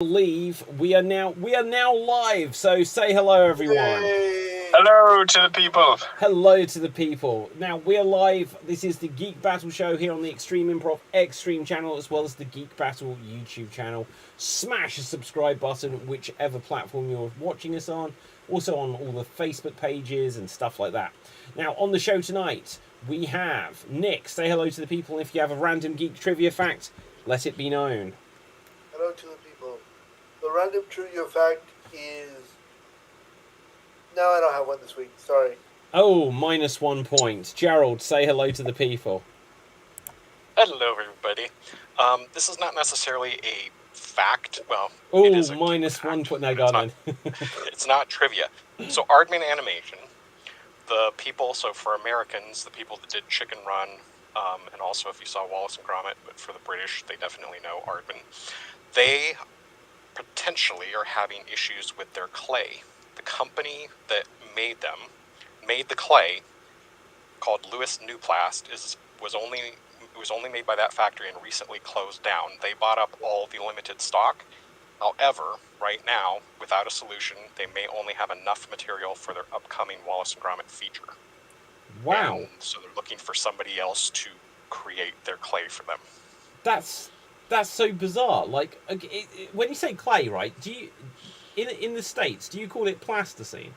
Believe we are now live, so say hello everyone. Yay. Hello to the people. Hello to the people. Now we are live. This is the Geek Battle show here on the Extreme Improv Xstreamed channel, as well as the Geek Battle YouTube channel. Smash the subscribe button whichever platform you're watching us on, also on all the Facebook pages and stuff like that. Now on the show tonight we have Nick. Say hello to the people. If you have a random geek trivia fact, let it be known. Hello to the people. The random trivia fact is... No, I don't have one this week. Sorry. Oh, -1 point. Gerald, say hello to the people. Hello, everybody. This is not necessarily a fact. Well, oh, it is a -1 point. No, go on. It's not trivia. So, Aardman Animation, the people, so for Americans, the people that did Chicken Run, and also if you saw Wallace and Gromit, but for the British, they definitely know Aardman. They potentially are having issues with their clay. The company that made the clay, called Lewis Newplast, was only made by that factory and recently closed down. They bought up all the limited stock. However, right now, without a solution, they may only have enough material for their upcoming Wallace and Gromit feature. Wow. And so they're looking for somebody else to create their clay for them. That's so bizarre. Like, when you say clay, right? Do you in the States, do you call it plasticine?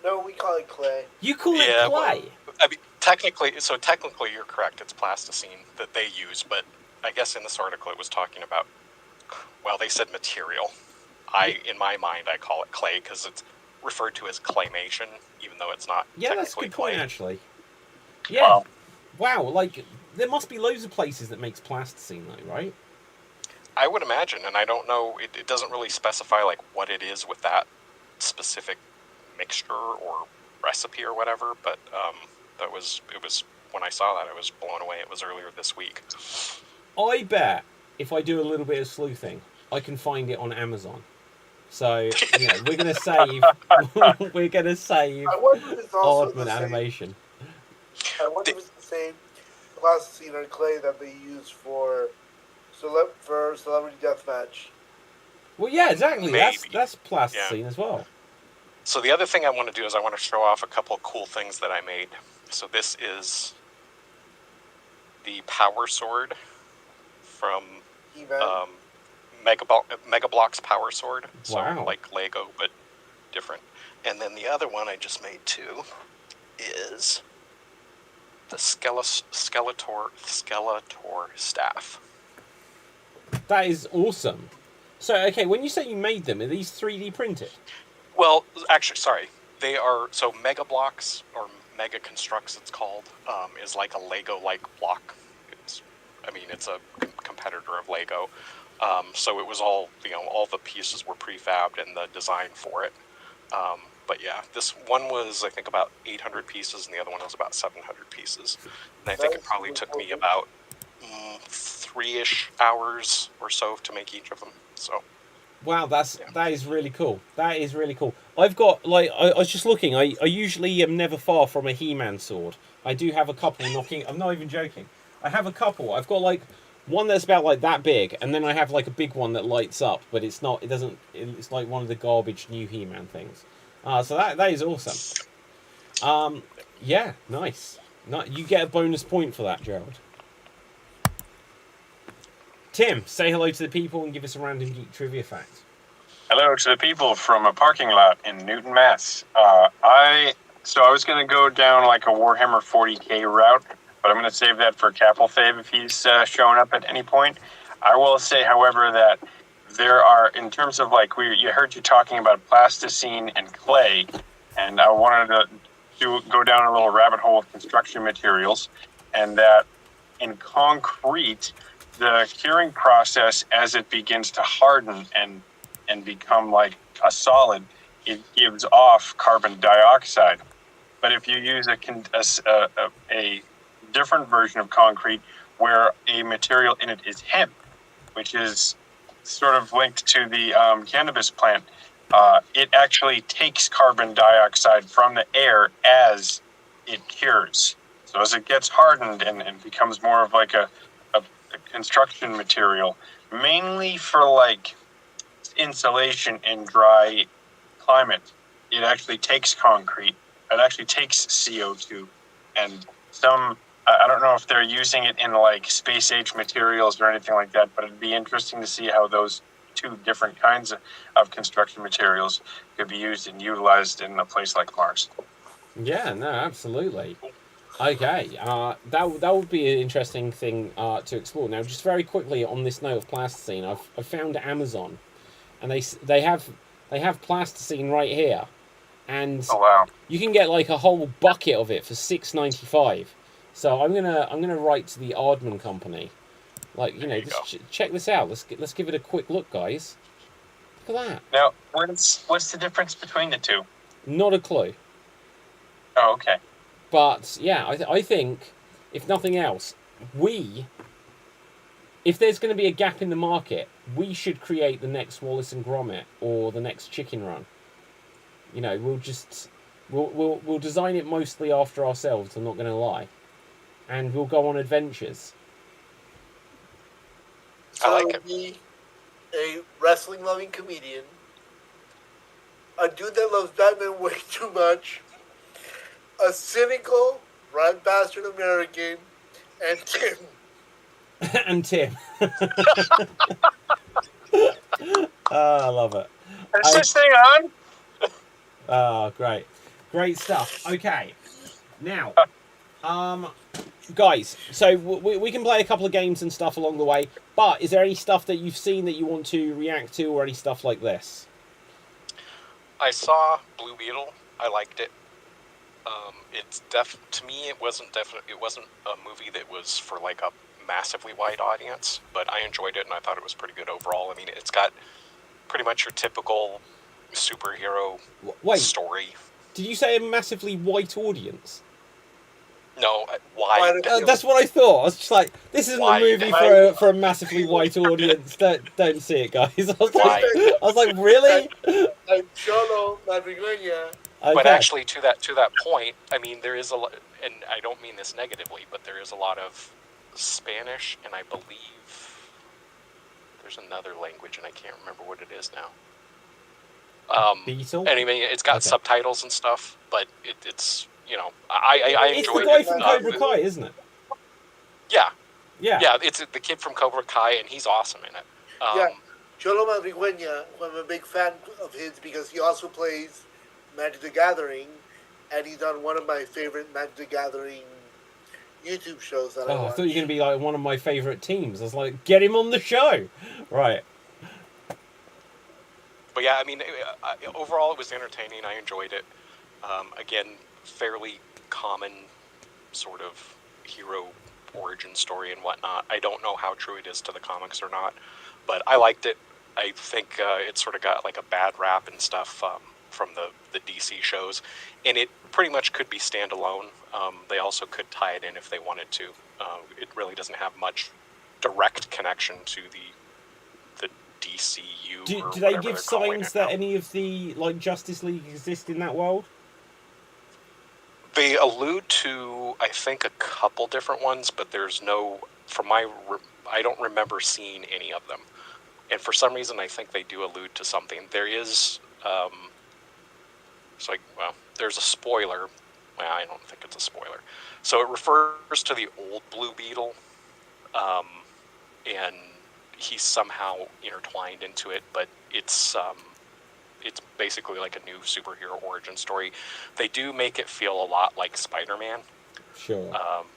No, we call it clay. You call it clay? Well, I mean, technically you're correct. It's plasticine that they use, but I guess in this article it was talking about, well, they said material. In my mind, I call it clay because it's referred to as claymation, even though it's not. Yeah, that's a good point, clay. Actually. Yeah. Wow. Like, there must be loads of places that makes plasticine, though, right? I would imagine, and I don't know. It doesn't really specify like what it is with that specific mixture or recipe or whatever. But it was when I saw that, I was blown away. It was earlier this week. I bet if I do a little bit of sleuthing, I can find it on Amazon. So we're gonna save. We're gonna save Aardman Animation. I wonder if it's the same plasticine or clay that they use for Celebrity Deathmatch. Well, yeah, exactly. Maybe. That's plasticine as well. So the other thing I want to do is I want to show off a couple of cool things that I made. So this is the Power Sword from Mega Bloks Power Sword. So like Lego, but different. And then the other one I just made too is the Skeletor staff. That is awesome. So, okay, when you say you made them, are these 3D printed? Well, actually, sorry. They are, so Mega Bloks, or Mega Constructs it's called, is like a Lego-like block. It's a competitor of Lego. So it was all, all the pieces were prefabbed and the design for it. But yeah, this one was, I think, about 800 pieces, and the other one was about 700 pieces. And I think it probably took me about 3-ish hours or so to make each of them. So, wow, that is really cool. That is really cool. I've got, like, I was just looking. I usually am never far from a He-Man sword. I do have a couple knocking. I'm not even joking. I have a couple. I've got like one that's about like that big, and then I have like a big one that lights up, but it's not. It doesn't. It's like one of the garbage new He-Man things. So that is awesome. Yeah, nice. You get a bonus point for that, Gerald. Tim, say hello to the people and give us a random geek trivia fact. Hello to the people from a parking lot in Newton, Mass. I was going to go down like a Warhammer 40k route, but I'm going to save that for Capelfave if he's showing up at any point. I will say, however, that there are, in terms of like, you heard you talking about plasticine and clay, and I wanted to go down a little rabbit hole with construction materials, and that in concrete, the curing process, as it begins to harden and become like a solid, it gives off carbon dioxide. But if you use a different version of concrete where a material in it is hemp, which is sort of linked to the cannabis plant, it actually takes carbon dioxide from the air as it cures. So as it gets hardened and becomes more of like a construction material, mainly for like needs insulation in dry climate. It actually takes concrete. It actually takes CO2. And I don't know if they're using it in like space age materials or anything like that, but it'd be interesting to see how those two different kinds of construction materials could be used and utilized in a place like Mars. Yeah, no, absolutely. Okay, that would be an interesting thing to explore. Now, just very quickly on this note of plasticine, I've found Amazon, and they have plasticine right here, and Oh wow! you can get like a whole bucket of it for $6.95. So I'm gonna write to the Aardman company, like just check this out. Let's give it a quick look, guys. Look at that. Now, what's the difference between the two? Not a clue. Oh, okay. But yeah, I think if nothing else, if there's going to be a gap in the market, we should create the next Wallace and Gromit or the next Chicken Run. We'll design it mostly after ourselves. I'm not going to lie, and we'll go on adventures. So I like it. Be a wrestling-loving comedian, a dude that loves Batman way too much, a cynical, rat bastard American, and Tim. And Tim. I love it. Is this thing on? Oh, great stuff. Okay, now, guys, so we can play a couple of games and stuff along the way. But is there any stuff that you've seen that you want to react to, or any stuff like this? I saw Blue Beetle. I liked it. To me, it wasn't a movie that was for like a massively wide audience, but I enjoyed it and I thought it was pretty good overall. I mean, it's got pretty much your typical superhero story. Did you say a massively white audience? No, wide. That's what I thought. I was just like, this isn't a movie for a massively white audience. Don't see it, guys. I was like, really? I'm Cholo Madrileña. Okay. But actually, to that point, I mean, there is a lot, and I don't mean this negatively, but there is a lot of Spanish, and I believe there's another language, and I can't remember what it is now. Beetle? Anyway, it's got subtitles and stuff, but it's I enjoyed it. It's the guy from Cobra Kai, isn't it? Yeah. Yeah. It's the kid from Cobra Kai, and he's awesome in it. Yeah, Cholo Madrileña, I'm a big fan of his because he also plays Magic the Gathering, and he's on one of my favorite Magic the Gathering YouTube shows that I watch. I thought you were going to be like one of my favourite teams. I was like, get him on the show! Right. But yeah, I mean, overall it was entertaining. I enjoyed it. Again, fairly common sort of hero origin story and whatnot. I don't know how true it is to the comics or not, but I liked it. I think it sort of got like a bad rap and stuff from the DC shows, and it pretty much could be standalone. They also could tie it in if they wanted to. It really doesn't have much direct connection to the DCU. Do they give signs that any of the like Justice League exist in that world? They allude to, I think, a couple different ones, but there's no, I don't remember seeing any of them. And for some reason, I think they do allude to something. There is, there's a spoiler. Well, I don't think it's a spoiler. So it refers to the old Blue Beetle, and he's somehow intertwined into it, but it's basically like a new superhero origin story. They do make it feel a lot like Spider-Man. Sure.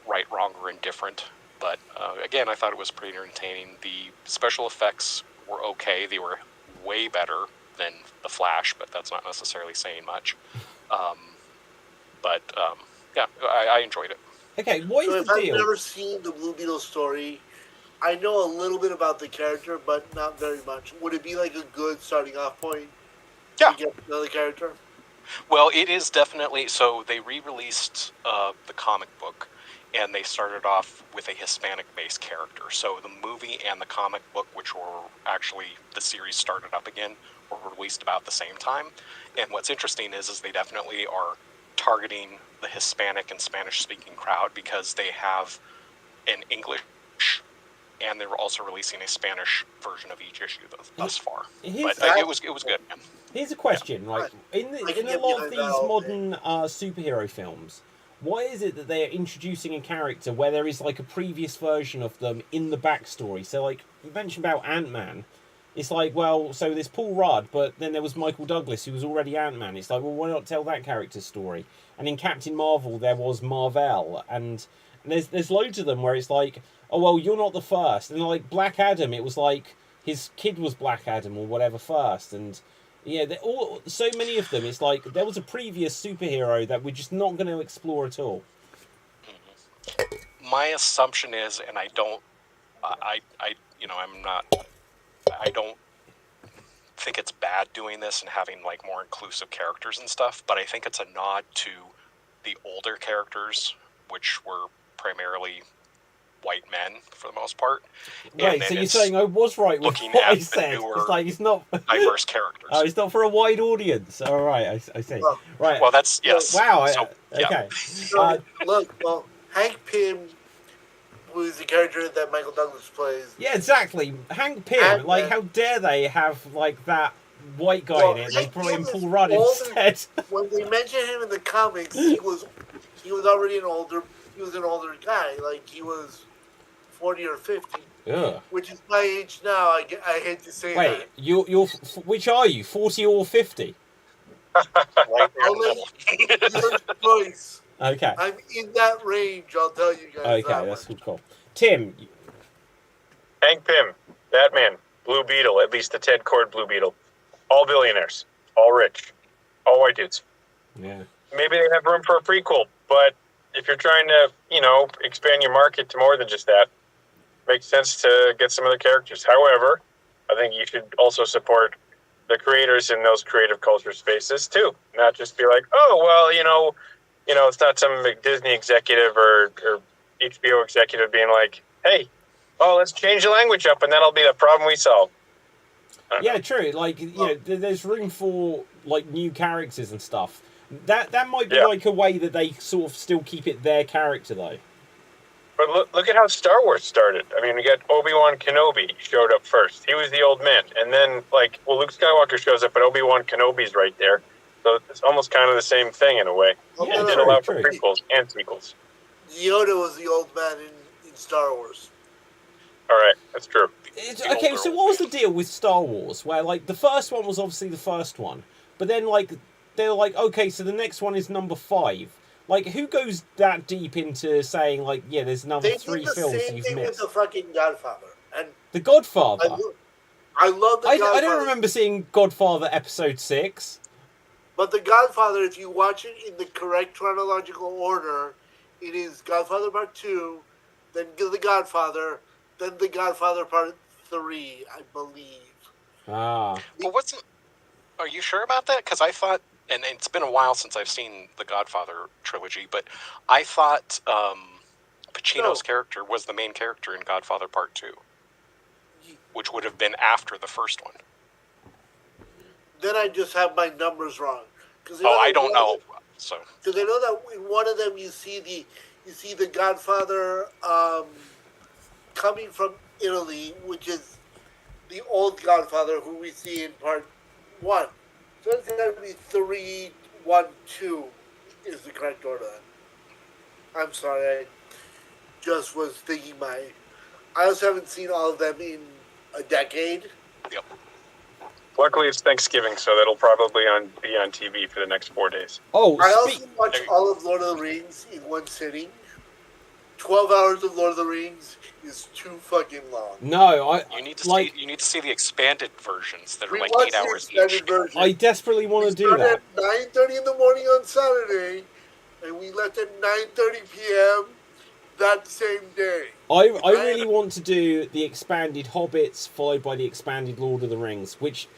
Right, wrong, or indifferent. But again, I thought it was pretty entertaining. The special effects were okay. They were way better than The Flash, but that's not necessarily saying much. Yeah, I enjoyed it. Okay, what is the deal? I've never seen the Blue Beetle story, I know a little bit about the character, but not very much. Would it be like a good starting off point? Yeah. To get to know the character? Well, it is definitely. So they re-released the comic book, and they started off with a Hispanic-based character. So the movie and the comic book, which were actually the series started up again, were released about the same time. And what's interesting is they definitely are targeting the Hispanic and Spanish-speaking crowd because they have an English and they're also releasing a Spanish version of each issue thus far. Here's- But it was good, man. Here's a question: like in a lot of these modern superhero films, why is it that they're introducing a character where there is like a previous version of them in the backstory? So like you mentioned about Ant-Man, it's like, well, so there's Paul Rudd, but then there was Michael Douglas who was already Ant-Man. It's like, well, why not tell that character's story? And in Captain Marvel there was Marvel, and there's loads of them where it's like, oh well, you're not the first. And like Black Adam, it was like his kid was Black Adam or whatever first, and yeah, so many of them. It's like there was a previous superhero that we're just not going to explore at all. My assumption is, and I don't think it's bad doing this and having like more inclusive characters and stuff, but I think it's a nod to the older characters, which were primarily white men for the most part. Right, so you're saying I was right with what I said. It's like it's not diverse characters. Oh, it's not for a wide audience. All right, I see. Right. Well, that's yes. Wow. So, okay. So, look, Hank Pym, who's the character that Michael Douglas plays. Yeah, exactly. Hank Pym. Like, how dare they have like that white guy in it? They brought in Paul Rudd instead. When they mentioned him in the comics, he was already an older guy. Like he was 40 or 50. Ugh. Which is my age now. I hate to say that. Wait, you're which are you? 40 or 50? Right there I'll in the let middle. your choice. Okay. I'm in that range. I'll tell you guys. Okay, that's cool. Tim. Hank Pym, Batman, Blue Beetle, at least the Ted Kord Blue Beetle. All billionaires, all rich, all white dudes. Yeah. Maybe they have room for a prequel, but if you're trying to, expand your market to more than just that, makes sense to get some other characters. However, I think you should also support the creators in those creative culture spaces too. Not just be like, oh, well, it's not some Disney executive or HBO executive being like, hey, let's change the language up and that'll be the problem we solve. Yeah, true. Like, there's room for like new characters and stuff. That might be like a way that they sort of still keep it their character though. But look at how Star Wars started. I mean, we got Obi-Wan Kenobi showed up first. He was the old man. And then, Luke Skywalker shows up, and Obi-Wan Kenobi's right there. So it's almost kind of the same thing in a way. Yeah, it did allow for prequels and sequels. Yoda was the old man in Star Wars. All right, that's true. Okay, so what was the deal with Star Wars? Where, like, the first one was obviously the first one. But then, like, they were like, okay, so the next one is number 5. Like, who goes that deep into saying, like, yeah, there's another 3 films you've They did the same thing missed? with the fucking Godfather. And The Godfather? I love the Godfather. I don't remember seeing Godfather Episode 6. But the Godfather, if you watch it in the correct chronological order, it is Godfather Part 2, then The Godfather, then The Godfather Part 3, I believe. Ah. But are you sure about that? Because I thought, and it's been a while since I've seen the Godfather trilogy, but I thought Pacino's character was the main character in Godfather Part 2, which would have been after the first one. Then I just have my numbers wrong. I don't know. So because I know that in one of them you see the Godfather coming from Italy, which is the old Godfather who we see in Part 1. So it's going to be 3, 1, 2 is the correct order. I'm sorry, I just was thinking I also haven't seen all of them in a decade. Yep. Luckily, it's Thanksgiving, so that'll probably be on TV for the next 4 days. Oh, I also watched all of Lord of the Rings in one sitting. 12 hours of Lord of the Rings is too fucking long. No, you need to see the expanded versions that are like 8 hours each. Version. I desperately want to do that. We started at 9:30 in the morning on Saturday, and we left at 9:30 p.m. that same day. I really want to do the expanded Hobbits followed by the expanded Lord of the Rings, which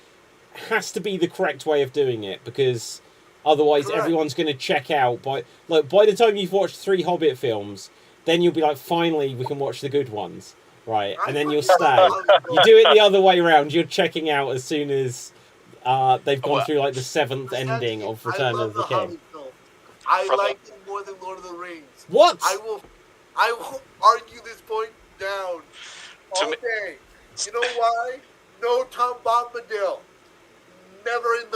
has to be the correct way of doing it, because otherwise everyone's going to check out. By the time you've watched 3 Hobbit films, then you'll be like, finally, we can watch the good ones, right? And then you'll stay. You do it the other way around. You're checking out as soon as they've gone through like the 7th ending of Return of the King. I like it more than Lord of the Rings. What? I will argue this point down. all day. You know why? No Tom Bombadil. Never in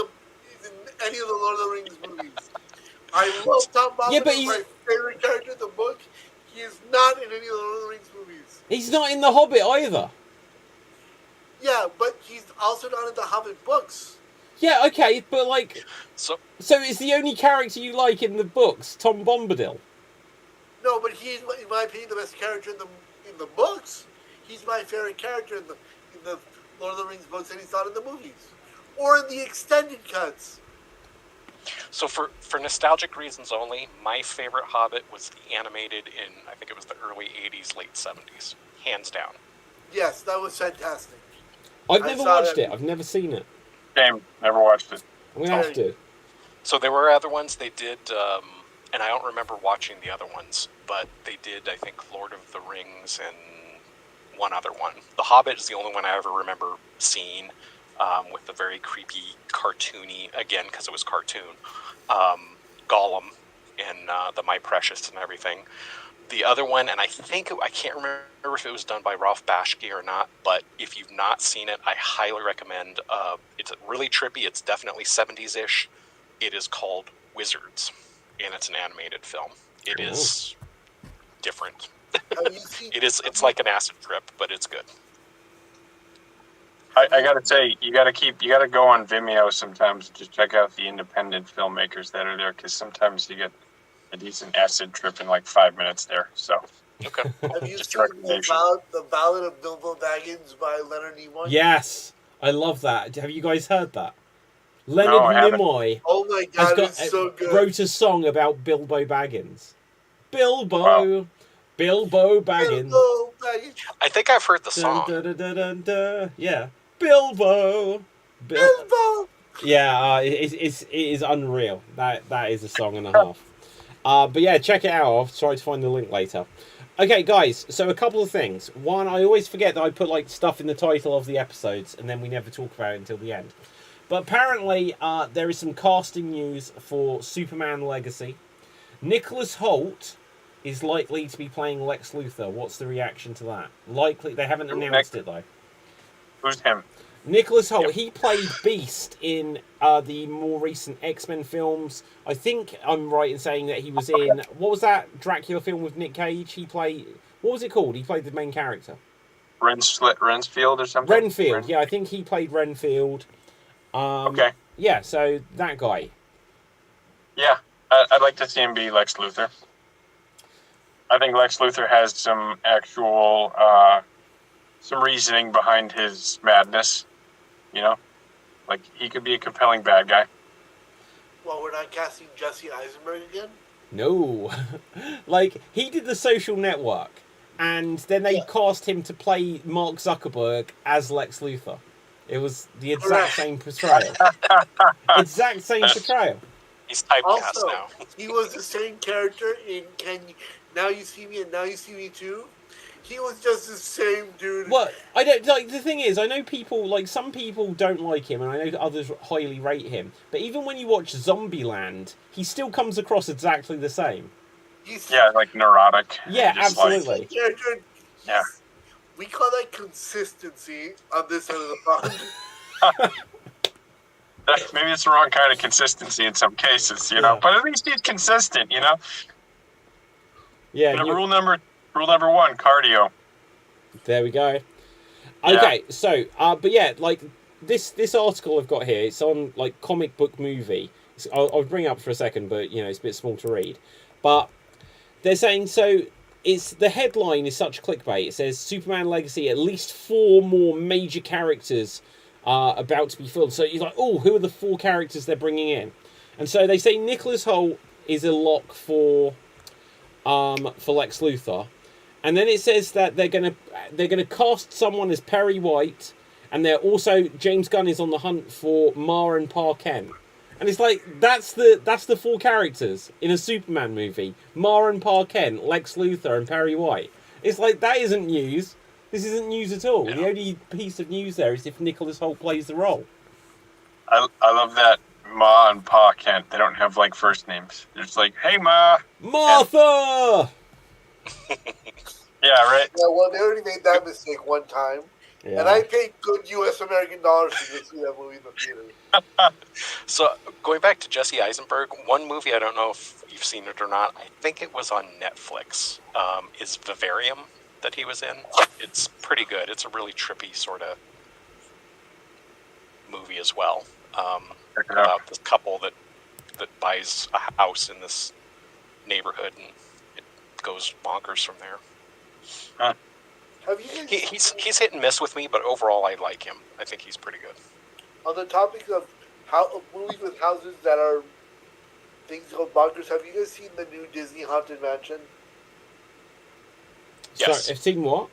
any of the Lord of the Rings movies. I love Tom Bombadil. Yeah, but He's my favorite character in the book. He is not in any of the Lord of the Rings movies. He's not in The Hobbit either. Yeah, but he's also not in the Hobbit books. Yeah, okay, but like... So is the only character you like in the books Tom Bombadil? No, but he's, in my opinion, the best character in the books. He's my favorite character in the Lord of the Rings books, and he's not in the movies. Or in the extended cuts. So for nostalgic reasons only, my favorite Hobbit was the animated in, I think it was the early 80s, late 70s. Hands down. Yes, that was fantastic. I've never watched it. I've never seen it. Same. Never watched it. I'm going to have to. So there were other ones they did, and I don't remember watching the other ones, but they did, I think, Lord of the Rings and one other one. The Hobbit is the only one I ever remember seeing. With the very creepy, cartoony, again, because it was cartoon, Gollum and the My Precious and everything. The other one, and I can't remember if it was done by Ralph Bashki or not, but if you've not seen it, I highly recommend. It's really trippy. It's definitely 70s-ish. It is called Wizards, and it's an animated film. It is different. It's like an acid trip, but it's good. I gotta say, you gotta go on Vimeo sometimes to just check out the independent filmmakers that are there, because sometimes you get a decent acid trip in like 5 minutes there. So, Okay. Have you seen the Ballad of Bilbo Baggins by Leonard Nimoy? Yes, I love that. Have you guys heard that? Leonard Nimoy. Oh my god, it's so good. Wrote a song about Bilbo Baggins. Bilbo. Wow. Bilbo Baggins. Bilbo Baggins. I think I've heard the song. Dun, dun, dun, dun, dun. Yeah. Bilbo. Bilbo. Yeah, it is unreal. That is a song and a half. But yeah, check it out. I'll try to find the link later. Okay, guys. So a couple of things. One, I always forget that I put like stuff in the title of the episodes, and then we never talk about it until the end. But apparently, there is some casting news for Superman Legacy. Nicholas Hoult is likely to be playing Lex Luthor. What's the reaction to that? Likely, they haven't announced it though. Who's him? Nicholas Hoult, he played Beast in the more recent X-Men films. I think I'm right in saying that he was in... What was that Dracula film with Nick Cage? He played... What was it called? He played the main character. Renfield or something? Renfield, yeah, I think he played Renfield. Okay. Yeah, so that guy. Yeah, I'd like to see him be Lex Luthor. I think Lex Luthor has some actual... some reasoning behind his madness, you know? Like, he could be a compelling bad guy. Well, we're not casting Jesse Eisenberg again? No. Like, he did The Social Network, and then they cast him to play Mark Zuckerberg as Lex Luthor. It was the exact same portrayal. Exact same portrayal. He's typecast Also, now. he was the same character in Now You See Me and Now You See Me Too. He was just the same dude. Well, I don't like. The thing is, I know people like some people don't like him, and I know others highly rate him. But even when you watch Zombieland, he still comes across exactly the same. Like neurotic. Yeah, absolutely. Yeah. We call that consistency on this end of the pond. Maybe it's the wrong kind of consistency in some cases, you know. But at least he's consistent, you know. Yeah. Rule number 1, cardio. There we go. Okay, so, but yeah, like, this article I've got here, it's on, like, Comic Book Movie. I'll bring it up for a second, but, you know, it's a bit small to read. But they're saying, the headline is such clickbait. It says, Superman Legacy, at least 4 more major characters are about to be filled. So you're like, oh, who are the 4 characters they're bringing in? And so they say Nicholas Hoult is a lock for Lex Luthor. And then it says that they're gonna cast someone as Perry White, and they're also James Gunn is on the hunt for Ma and Pa Kent. And it's like that's the 4 characters in a Superman movie: Ma and Pa Kent, Lex Luthor, and Perry White. It's like that isn't news. This isn't news at all. Yeah. The only piece of news there is if Nicholas Hoult plays the role. I love that Ma and Pa Kent. They don't have like first names. They're just like, hey Ma, Martha. Yeah, right. Yeah, well, they already made that mistake one time. Yeah. And I paid good U.S. American dollars to go see that movie in the theater. So going back to Jesse Eisenberg, one movie I don't know if you've seen it or not. I think it was on Netflix. Is Vivarium that he was in? It's pretty good. It's a really trippy sort of movie as well. About this couple that buys a house in this neighborhood and it goes bonkers from there. Huh. Have you guys He's hit and miss with me, but overall I like him. I think he's pretty good. on the topic of movies with houses that are things called bonkers, have you guys seen the new Disney Haunted Mansion? Yes. Sorry, I've seen what?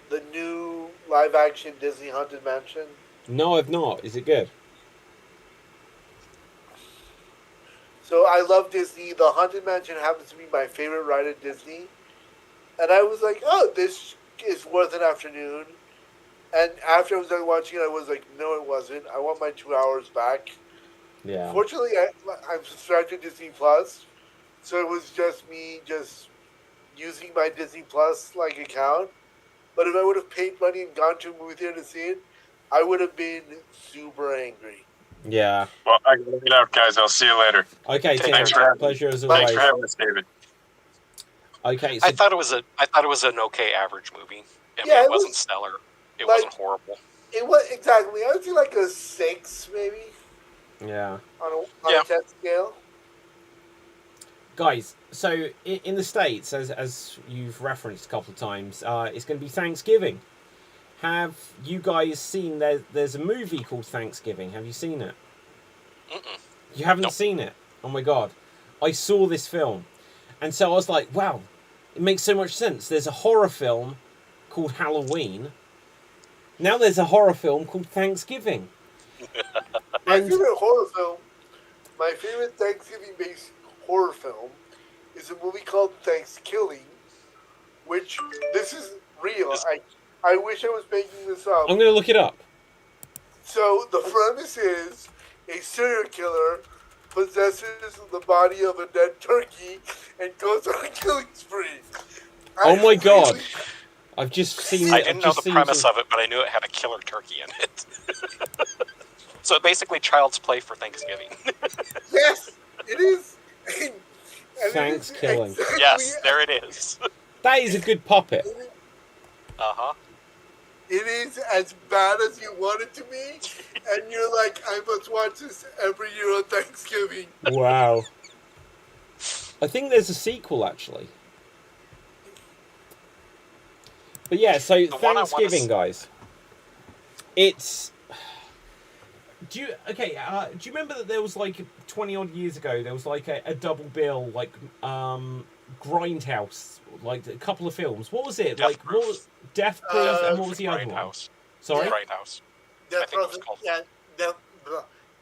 The new live-action Disney Haunted Mansion? No, I've not. Is it good? So I love Disney. The Haunted Mansion happens to be my favorite ride at Disney. And I was like, oh, this is worth an afternoon. And after I was done watching it, I was like, no, it wasn't. I want my 2 hours back. Yeah. Fortunately, I'm subscribed to Disney Plus, so it was just me just using my Disney Plus like account. But if I would have paid money and gone to a movie theater to see it, I would have been super angry. Yeah. Well, I gotta get out, guys. I'll see you later. Okay, Tim. Thanks for having me. Pleasure as always. Thanks for having us, David. Okay, so I thought it was an okay average movie. I mean, Yeah, it it wasn't was- stellar. It like- wasn't horrible. It was exactly. I would say like a 6 maybe yeah. on Yeah. a 10 scale. Guys, so in the States, as you've referenced a couple of times, it's going to be Thanksgiving. Have you guys seen there's a movie called Thanksgiving? Have you seen it? Mm-mm. You haven't Nope. seen it? Oh my god. I saw this film. And so I was like, wow, it makes so much sense. There's a horror film called Halloween. Now there's a horror film called Thanksgiving. My And favorite horror film, my favorite Thanksgiving-based horror film, is a movie called Thanksgiving, which this is real. I wish I was making this up. I'm going to look it up. So the premise is a serial killer possesses the body of a dead turkey and goes on a killing spree. Oh my I god. really- I've just seen I I've didn't know just the seen premise some- of it, but I knew it had a killer turkey in it. So basically, Child's Play for Thanksgiving. Yes, it is. And it Thanks is killing. exactly- Yes, there it is. That is a good puppet. Uh-huh. It is as bad as you want it to be, and you're like, I must watch this every year on Thanksgiving. Wow. I think there's a sequel actually. But yeah, so The one I wanna Thanksgiving, guys. It's. Do you remember that there was like 20 odd years ago there was like a double bill like Grindhouse, like a couple of films. What was it? Death like Proof. what was Death Proof and what was the other one? Grindhouse. Sorry? Grindhouse. Death I think it was Proof, called- yeah,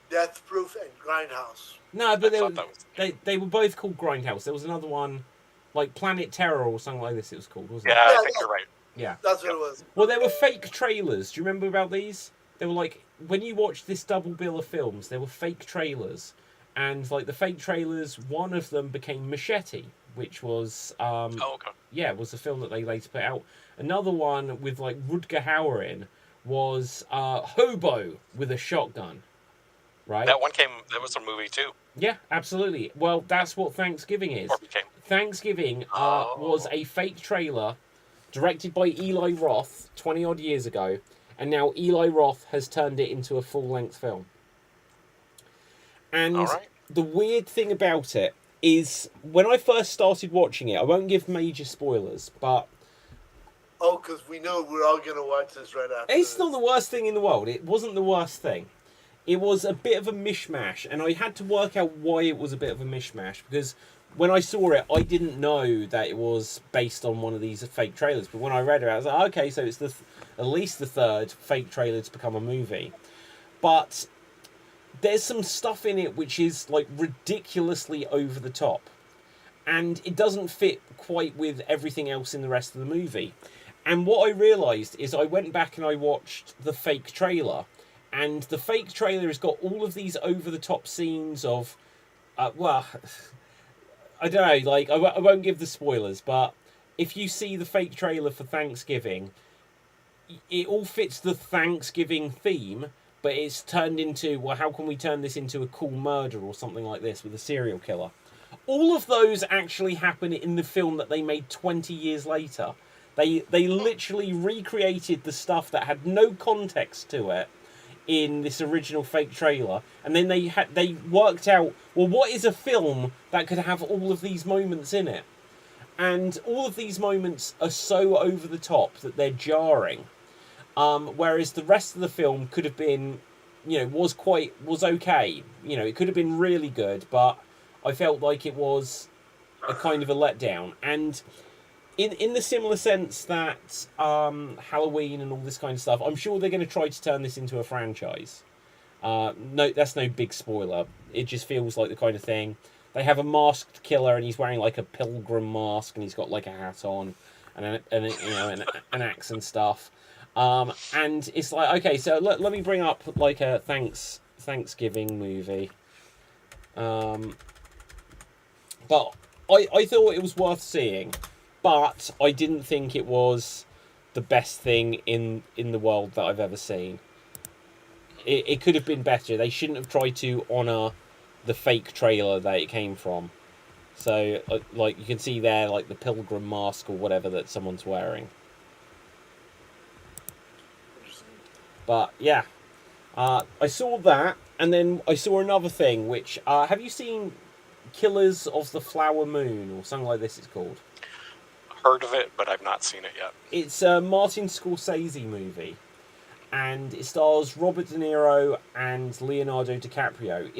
Death Proof and Grindhouse. No, but I thought that was- they were both called Grindhouse. There was another one like Planet Terror or something like this it was called, wasn't Yeah, Yeah, I think yeah. you're right. it? Yeah. That's what it was. Well, there were fake trailers. Do you remember about these? They were like, when you watched this double bill of films, there were fake trailers. And like the fake trailers, one of them became Machete, which was, Oh, okay. yeah, was a film that they later put out. Another one with like Rutger Hauer in was Hobo with a Shotgun. Right? That was a movie too. Yeah, absolutely. Well, that's what Thanksgiving is. Or became. Thanksgiving Oh. was a fake trailer directed by Eli Roth 20 odd years ago, and now Eli Roth has turned it into a full length film. And All right. the weird thing about it is when I first started watching it, I won't give major spoilers, but Oh, because we know we're all going to watch this right after it's this. not the worst thing in the world. It wasn't the worst thing. It was a bit of a mishmash, and I had to work out why it was a bit of a mishmash, because when I saw it, I didn't know that it was based on one of these fake trailers. But when I read it, I was like, okay, so it's at least the third fake trailer to become a movie. But there's some stuff in it which is like ridiculously over the top, and it doesn't fit quite with everything else in the rest of the movie. And what I realised is I went back and I watched the fake trailer, and the fake trailer has got all of these over the top scenes of, well, I don't know, like I won't give the spoilers, but if you see the fake trailer for Thanksgiving, it all fits the Thanksgiving theme, but it's turned into, well, how can we turn this into a cool murder or something like this with a serial killer? All of those actually happen in the film that they made 20 years later. They literally recreated the stuff that had no context to it in this original fake trailer, and then they worked out, well, what is a film that could have all of these moments in it? And all of these moments are so over the top that they're jarring. Whereas the rest of the film could have been, was okay. It could have been really good, but I felt like it was a kind of a letdown. And in the similar sense that Halloween and all this kind of stuff, I'm sure they're going to try to turn this into a franchise. No, that's no big spoiler. It just feels like the kind of thing. They have a masked killer, and he's wearing like a pilgrim mask, and he's got like a hat on, and an axe and stuff. And it's like, okay, so let me bring up like a Thanksgiving movie. But I thought it was worth seeing, but I didn't think it was the best thing in the world that I've ever seen. It could have been better. They shouldn't have tried to honour the fake trailer that it came from. So, like, you can see there, like, the pilgrim mask or whatever that someone's wearing. But, yeah. I saw that, and then I saw another thing, which... have you seen Killers of the Flower Moon, or something like this it's called? Heard of it, but I've not seen it yet. It's a Martin Scorsese movie, and it stars Robert De Niro and Leonardo DiCaprio.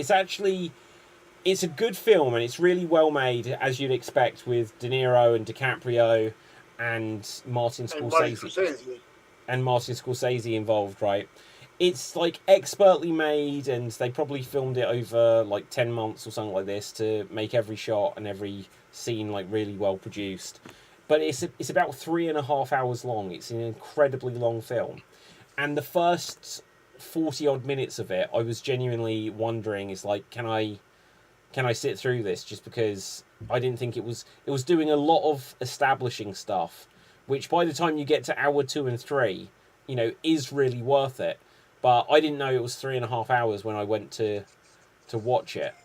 It's a good film, and it's really well made, as you'd expect, with De Niro and DiCaprio and Martin Scorsese. And Martin Scorsese involved, right? It's like expertly made, and they probably filmed it over like 10 months or something like this to make every shot and every scene like really well produced. But it's about 3.5 hours long. It's an incredibly long film. And the first 40 odd minutes of it, I was genuinely wondering, is like, can I sit through this? Just because I didn't think it was doing a lot of establishing stuff, which by the time you get to hour 2 and 3, is really worth it. But I didn't know it was 3.5 hours when I went to watch it.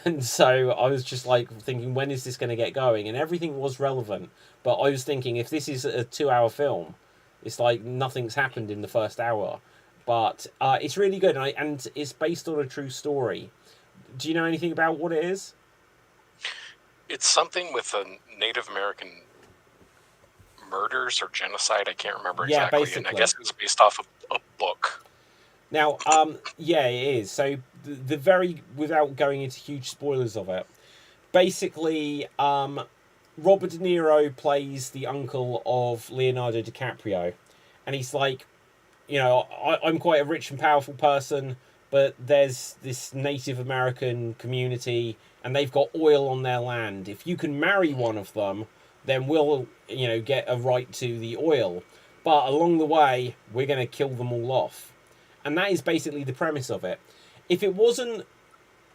And so I was just like thinking, when is this going to get going? And everything was relevant. But I was thinking, if this is a 2-hour film, it's like nothing's happened in the first hour. But it's really good, and it's based on a true story. Do you know anything about what it is? It's something with a Native American murders or genocide. I can't remember exactly. Yeah, basically. And I guess it's based off of a book. Now, yeah, it is. So the very, without going into huge spoilers of it, basically, Robert De Niro plays the uncle of Leonardo DiCaprio, and he's like, I'm quite a rich and powerful person, but there's this Native American community, and they've got oil on their land. If you can marry one of them, then we'll, get a right to the oil. But along the way, we're going to kill them all off. And that is basically the premise of it. If it wasn't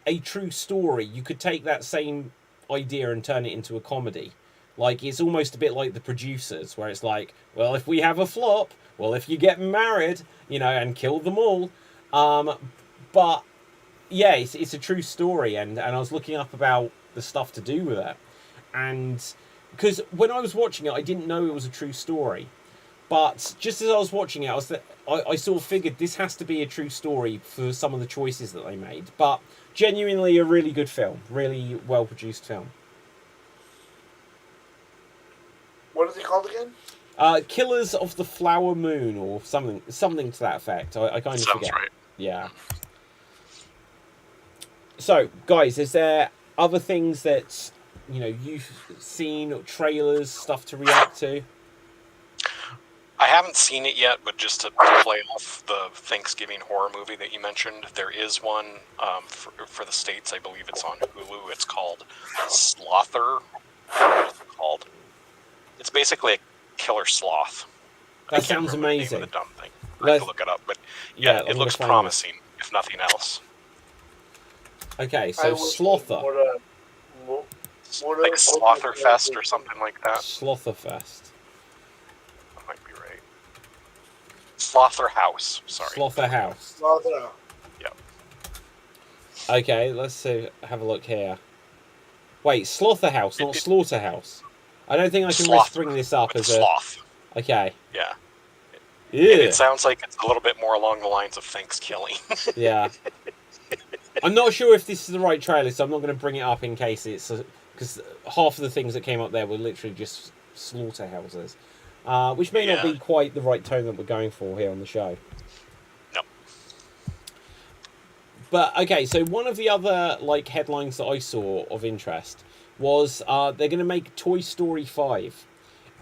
a true story, you could take that same idea and turn it into a comedy. Like, it's almost a bit like The Producers, where it's like, well, if we have a flop, well, if you get married, and kill them all. But, yeah, it's a true story, and I was looking up about the stuff to do with it. And, because when I was watching it, I didn't know it was a true story. But just as I was watching it, I sort of figured this has to be a true story for some of the choices that they made. But genuinely a really good film. Really well-produced film. What is it called again? Killers of the Flower Moon, or something to that effect. I kind of Sounds forget. Right. Yeah. So, guys, is there other things that, you've seen, or trailers, stuff to react to? I haven't seen it yet, but just to play off the Thanksgiving horror movie that you mentioned, there is one for the States. I believe it's on Hulu. It's called Slother. What is it called? It's basically a killer sloth. That sounds amazing. The dumb thing. I have to look it up, but yeah, it looks promising, if nothing else. Okay, so Slother. Like Slotherfest or something like that. Slotherfest. That might be right. Slaughterhouse. Sorry. Slaughterhouse. Slaughterhouse. Yep. Okay, let's see. Have a look here. Wait, Slaughterhouse, not Slaughterhouse. I don't think I can risk bringing this up as a... Sloth. Okay. Yeah. Yeah. And it sounds like it's a little bit more along the lines of Thanksgiving. Yeah. I'm not sure if this is the right trailer, so I'm not going to bring it up in case it's... Because half of the things that came up there were literally just slaughterhouses. Which may not be quite the right tone that we're going for here on the show. No. But, okay, so one of the other like headlines that I saw of interest was they're going to make Toy Story 5.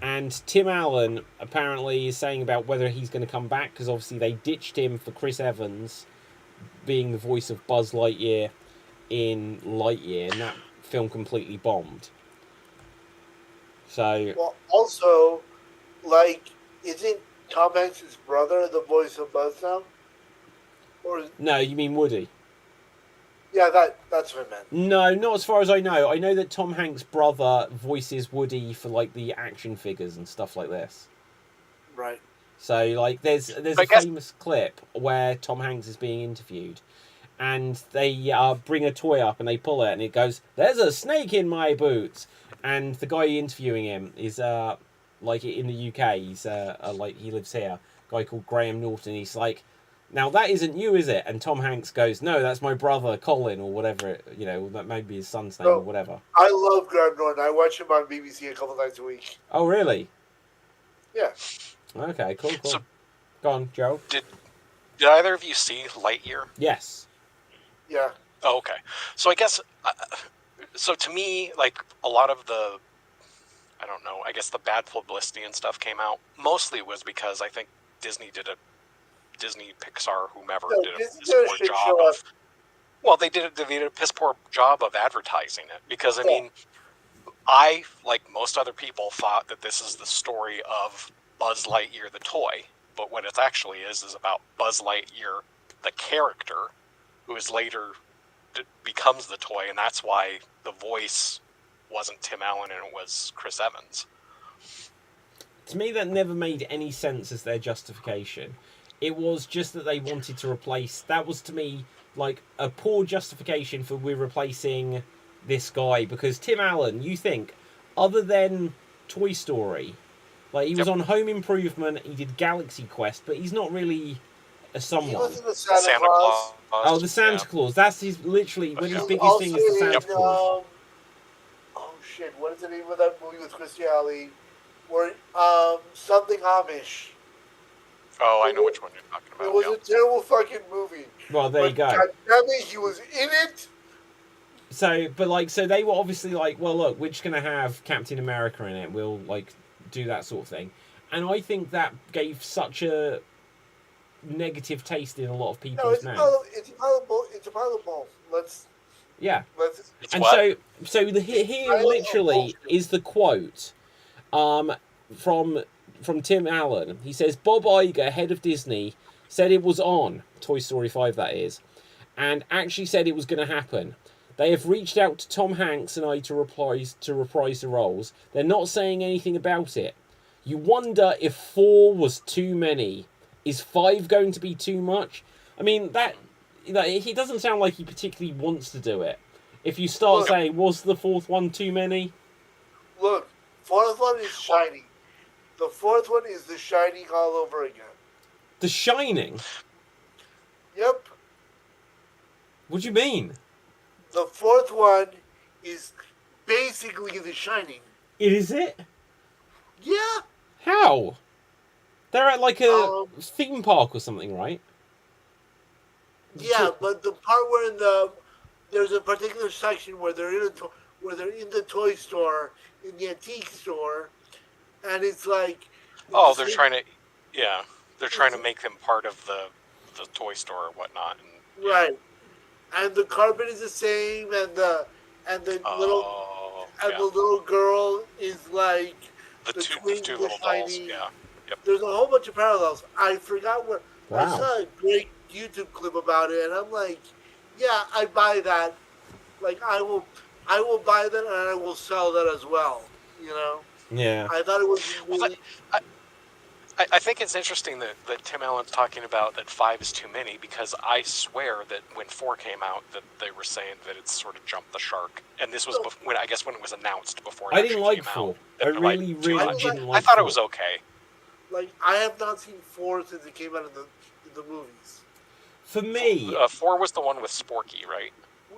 And Tim Allen apparently is saying about whether he's going to come back, because obviously they ditched him for Chris Evans being the voice of Buzz Lightyear in Lightyear, and that film completely bombed. So... Well, also, like, isn't Tom Hanks' brother the voice of Buzz now? Or is... No, you mean Woody? Yeah, that's what I meant. No, not as far as I know. I know that Tom Hanks' brother voices Woody for, like, the action figures and stuff like this. Right. So, like, there's a famous clip where Tom Hanks is being interviewed, and they bring a toy up and they pull it, and it goes, "There's a snake in my boots!" And the guy interviewing him is, like, in the UK, he's, like, he lives here, a guy called Graham Norton. He's like, "Now, that isn't you, is it?" And Tom Hanks goes, "No, that's my brother, Colin," or whatever, that may be his son's name or whatever. I love Graham Norton. I watch him on BBC a couple nights a week. Oh, really? Yeah. Okay, cool. So, go on, Joe. Did either of you see Lightyear? Yes. Yeah. Oh, okay. So I guess, so to me, like, a lot of the, I don't know, I guess the bad publicity and stuff came out. Mostly was because I think Disney, Pixar, whomever, did a piss poor job of... Well, they did a piss poor job of advertising it. Because, I mean, I, like most other people, thought that this is the story of Buzz Lightyear the toy. But what it actually is about Buzz Lightyear the character, who is later becomes the toy, and that's why the voice wasn't Tim Allen and it was Chris Evans. To me, that never made any sense as their justification. It was just that they wanted to replace... That was, to me, like, a poor justification for we're replacing this guy. Because Tim Allen, you think, other than Toy Story, like, he was on Home Improvement, he did Galaxy Quest, but he's not really a someone. He was in the Santa Claus. Oh, the Santa Claus. That's his, literally, his biggest thing is the Santa Claus. Oh, shit. What is the name of that movie with Christy Alley? Where, something Amish. Oh, I know which one you're talking about. It was a terrible fucking movie. Well, there you go. God damn it, he was in it. So, but like, so they were obviously like, well, look, we're just going to have Captain America in it. We'll, like, do that sort of thing. And I think that gave such a negative taste in a lot of people's mouths. It's a pile of balls. Yeah. It's and what? so here literally is the quote from Tim Allen. He says, "Bob Iger, head of Disney, said it was on, Toy Story 5 that is, and actually said it was going to happen. They have reached out to Tom Hanks and I to reprise the roles. They're not saying anything about it. You wonder if 4 was too many. Is 5 going to be too much?" I mean, he doesn't sound like he particularly wants to do it. If you start saying, was the 4th one too many? Look, 4th one is Shining. The 4th one is The Shining all over again. The Shining? Yep. What do you mean? The 4th one is basically The Shining. Is it? Yeah. How? They're at like a theme park or something, right? Yeah, but the part where there's a particular section where they're in the toy store, in the antique store, and it's like... they're trying to make them part of the toy store or whatnot. And, right. And the carpet is the same, and the little girl is like the two little dolls. Yeah. Yep. There's a whole bunch of parallels. I forgot what... Wow. I saw a great YouTube clip about it, and I'm like, yeah, I buy that. Like, I will I will buy that and I will sell that as well. You know, Yeah. I thought it was Well, really. I think it's interesting that Tim Allen's talking about that 5 is too many, because I swear that when 4 came out that they were saying that it's sort of jumped the shark, and this was when I guess when it was announced before it I actually didn't like came 4. out. I That they're like, really, too really much. didn't I like thought 4. it was okay. Like, I have not seen 4 since it came out in the movies. For me, 4 was the one with Sporky, right?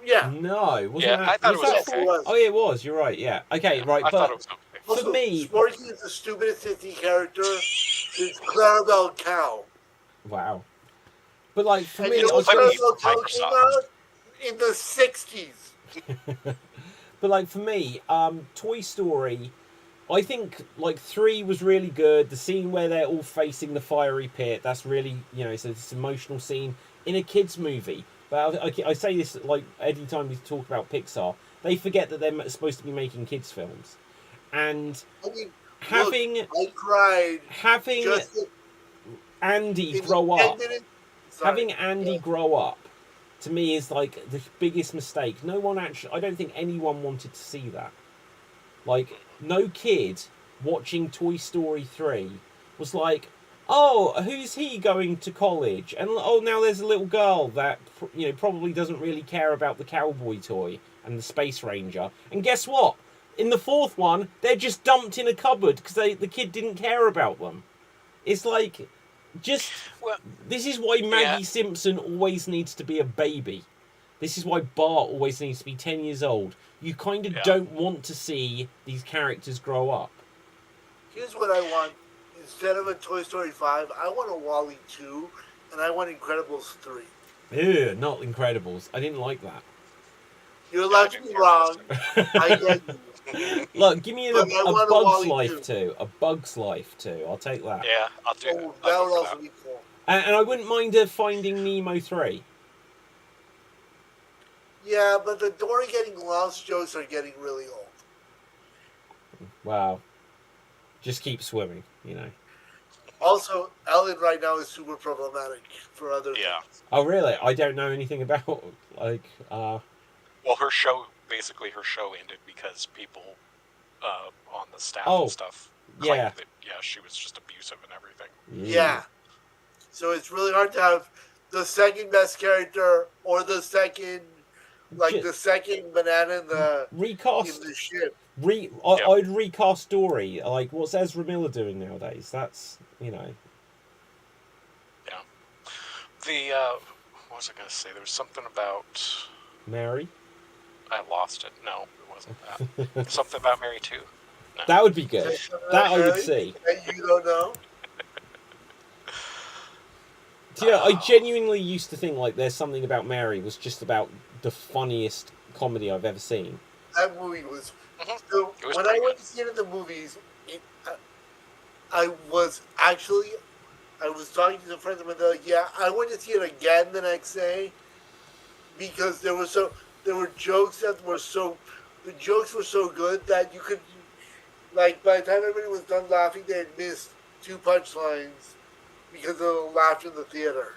Yeah. no, wasn't Yeah, that? I thought it was that okay. 4? Oh, yeah, it was. You're right. Yeah. Okay, Yeah, right. I thought But it was okay. for Also, me, Sporky is the stupidest Disney character since Clarabelle Cow. wow. But like for And me, you know I when was Play gonna. with Clarabelle Cow came Microsoft. out? In the 60s. But like for me, Toy Story, I think like 3 was really good. The scene where they're all facing the fiery pit, that's really, it's this emotional scene in a kids movie. But I say this like every time we talk about Pixar, they forget that they're supposed to be making kids films, and I mean, having look, I cried having just Andy in grow the 10 up, minutes. Sorry. having Andy Yeah. grow up, to me is like the biggest mistake. No one actually, I don't think anyone wanted to see that. Like, no kid watching Toy Story 3 was like, oh, who's he going to college? And oh, now there's a little girl that, probably doesn't really care about the cowboy toy and the Space Ranger. And guess what? In the 4th one, they're just dumped in a cupboard because the kid didn't care about them. It's like, just... Well, This is why Maggie yeah. Simpson always needs to be a baby. This is why Bart always needs to be 10 years old. You kind of Yeah. don't want to see these characters grow up. Here's what I want. Instead of a Toy Story 5, I want a WALL-E 2, and I want Incredibles 3. Ew, not Incredibles. I didn't like that. You're allowed to be wrong. I get you. Look, give me a But I want a Bug's WALL-E Life 2. 2. A Bug's Life 2. I'll take that. Yeah, I'll do Oh, I'll that go would for also that. be cool. And I wouldn't mind a Finding Nemo 3. Yeah, but the Dory getting lost jokes are getting really old. Wow. Just keep swimming, Also, Ellen right now is super problematic for other Yeah. things. Oh, really? I don't know anything about, Well, her show ended because people on the staff and stuff claimed yeah. that, she was just abusive and everything. Yeah. So it's really hard to have the second best character or the second, the second banana in Recast. the ship. I'd recast Dory. Like, what's Ezra Miller doing nowadays? That's, Yeah. The what was I going to say? There was something about Mary. I lost it. No, it wasn't that. Something about Mary too. No. That would be good. That I would see. And you don't know? I genuinely used to think like There's Something About Mary was just about the funniest comedy I've ever seen. That movie was. Mhm. So It was when I pretty went good. to see it in the movies, I was actually. I was talking to some friends of mine. They're like, "Yeah, I went to see it again the next day because there were jokes that were the jokes were so good that you could, by the time everybody was done laughing, they had missed 2 punchlines because of the laughter in the theater."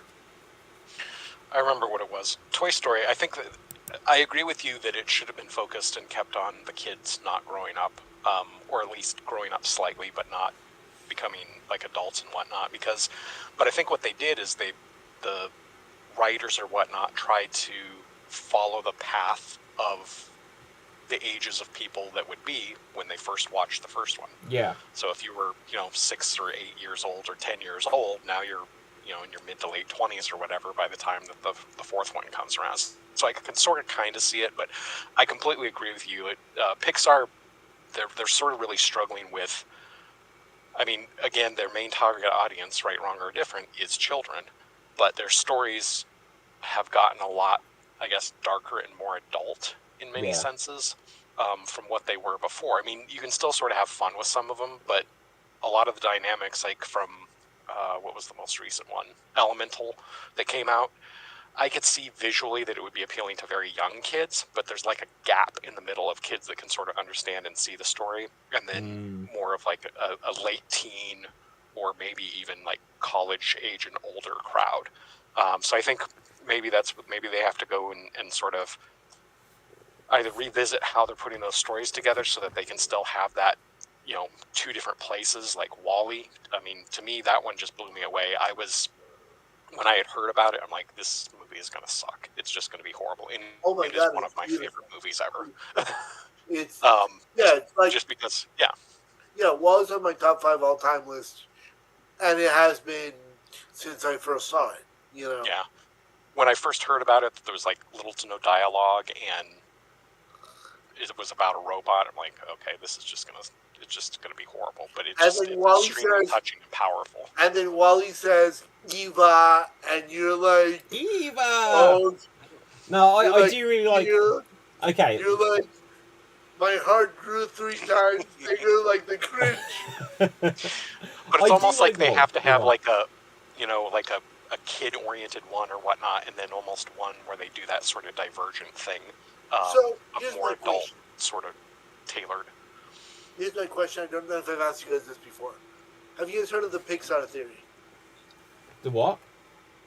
I remember what it was. Toy Story. I think that I agree with you that it should have been focused and kept on the kids not growing up, or at least growing up slightly, but not becoming like adults and whatnot. But I think what they did is the writers or whatnot tried to follow the path of the ages of people that would be when they first watched the first one. Yeah. So if you were, 6 or 8 years old or 10 years old, now you're, in your mid to late 20s or whatever by the time that the 4th one comes around. So I can sort of kind of see it, but I completely agree with you. Pixar, they're sort of really struggling with, again, their main target audience, right, wrong, or different, is children, but their stories have gotten a lot, I guess, darker and more adult in many senses from what they were before. You can still sort of have fun with some of them, but a lot of the dynamics, like from, what was the most recent one? Elemental, that came out, I could see visually that it would be appealing to very young kids, but there's like a gap in the middle of kids that can sort of understand and see the story, and then more of like a late teen or maybe even like college age and older crowd. So I think maybe they have to go and sort of either revisit how they're putting those stories together so that they can still have that, you know, two different places like Wall-E. I mean, to me, that one just blew me away. When I had heard about it, I'm like, this movie is going to suck. It's just going to be horrible. And Oh my it God, is one of it's my beautiful. favorite movies ever. It's it's like just because, yeah. Wall-E's on my top 5 all-time list, and it has been since I first saw it. You know. Yeah. When I first heard about it, there was like little to no dialogue, and it was about a robot. I'm like, okay, it's just gonna be horrible. But it's extremely touching and powerful. And then Wall-E says Eva, and you're like, Eva. Oh, no, I like, do really like. Okay. You're like, my heart grew 3 times bigger, like the cringe. But it's almost like they have to have like a, you know, like a kid-oriented one or whatnot, and then almost one where they do that sort of divergent thing, So a here's more my adult question. sort of tailored. Here's my question. I don't know if I've asked you guys this before. Have you guys heard of the Pixar theory? The what?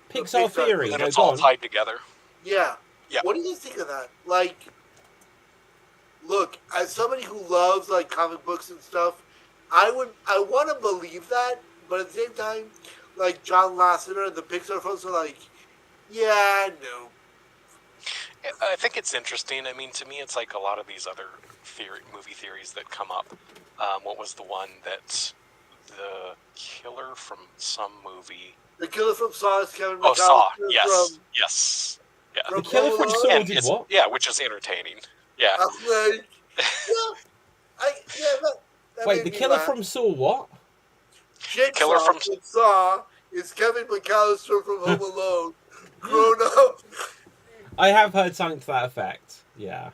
The Pixar theory. And No, it's go all on. tied together. Yeah. Yeah. What do you guys think of that? Like, look, as somebody who loves like comic books and stuff, I want to believe that, but at the same time, like John Lasseter and the Pixar folks are like, yeah, no. I think it's interesting. I mean, to me, it's like a lot of these other movie theories that come up. What was the one that the killer from some movie? The killer from Saw is Kevin McAllister. Oh, Saw. From, Yes. Yeah. from The killer from Home Saw Alone. did what? Yeah, which is entertaining. Yeah. I'm like, that Wait, made the me killer laugh. from Saw what? Killer Jigsaw from- from Saw is Kevin McAllister from Home Alone, grown up. I have heard something to that effect. Yeah.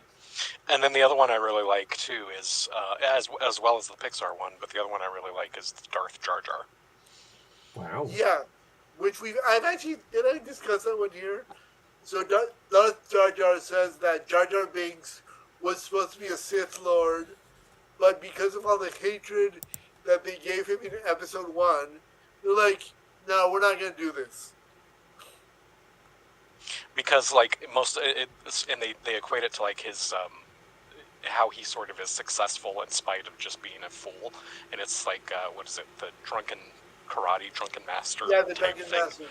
And then the other one I really like too is as well as the Pixar one, but the other one I really like is the Darth Jar Jar. Wow. Yeah, which I've actually, did I discuss that one here? So Darth Jar Jar says that Jar Jar Binks was supposed to be a Sith Lord, but because of all the hatred that they gave him in episode 1, they're like, no, we're not going to do this. Because like and they equate it to like his how he sort of is successful in spite of just being a fool, and it's like what is it, the drunken master? Yeah, the type Drunken thing. Master.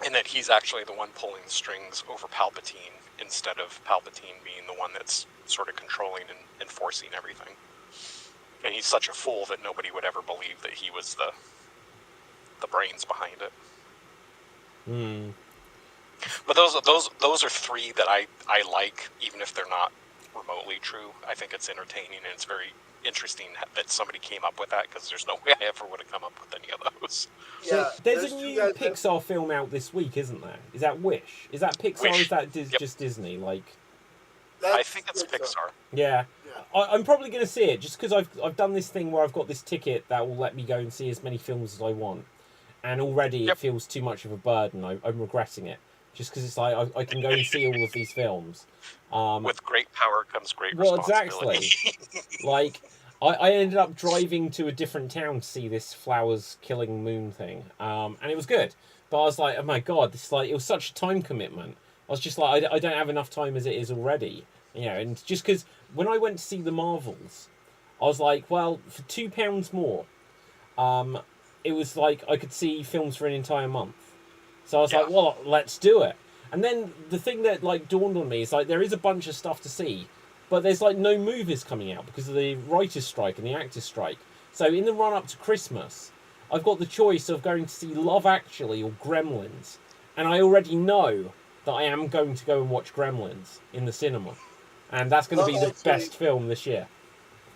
And that he's actually the one pulling the strings over Palpatine instead of Palpatine being the one that's sort of controlling and enforcing everything. And he's such a fool that nobody would ever believe that he was the brains behind it. Hmm. But those are 3 that I like, even if they're not remotely true. I think it's entertaining, and it's very interesting that somebody came up with that, because there's no way I ever would have come up with any of those. Yeah, There's a 2 new guys Pixar film out this week, isn't there? Is that Wish? Is that Pixar or Wish. is that Yep. just Disney? Like, I think it's Pixar. yeah. Yeah. I'm probably going to see it, just because I've done this thing where I've got this ticket that will let me go and see as many films as I want. And already Yep. it feels too much of a burden. I'm regretting it. Just because it's like, I can go and see all of these films. With great power comes great Well, responsibility. Like, I ended up driving to a different town to see this flowers killing moon thing. And it was good. But I was like, oh my god, this it was such a time commitment. I was just like, I don't have enough time as it is already. You know, and just because when I went to see the Marvels, I was like, well, for £2 more, it was like I could see films for an entire month. So I was like, well, let's do it. And then the thing that like dawned on me is like there is a bunch of stuff to see, but there's like no movies coming out because of the writers' strike and the actors' strike. So in the run up to Christmas, I've got the choice of going to see Love Actually or Gremlins, and I already know that I am going to go and watch Gremlins in the cinema, and that's going to be the best film this year.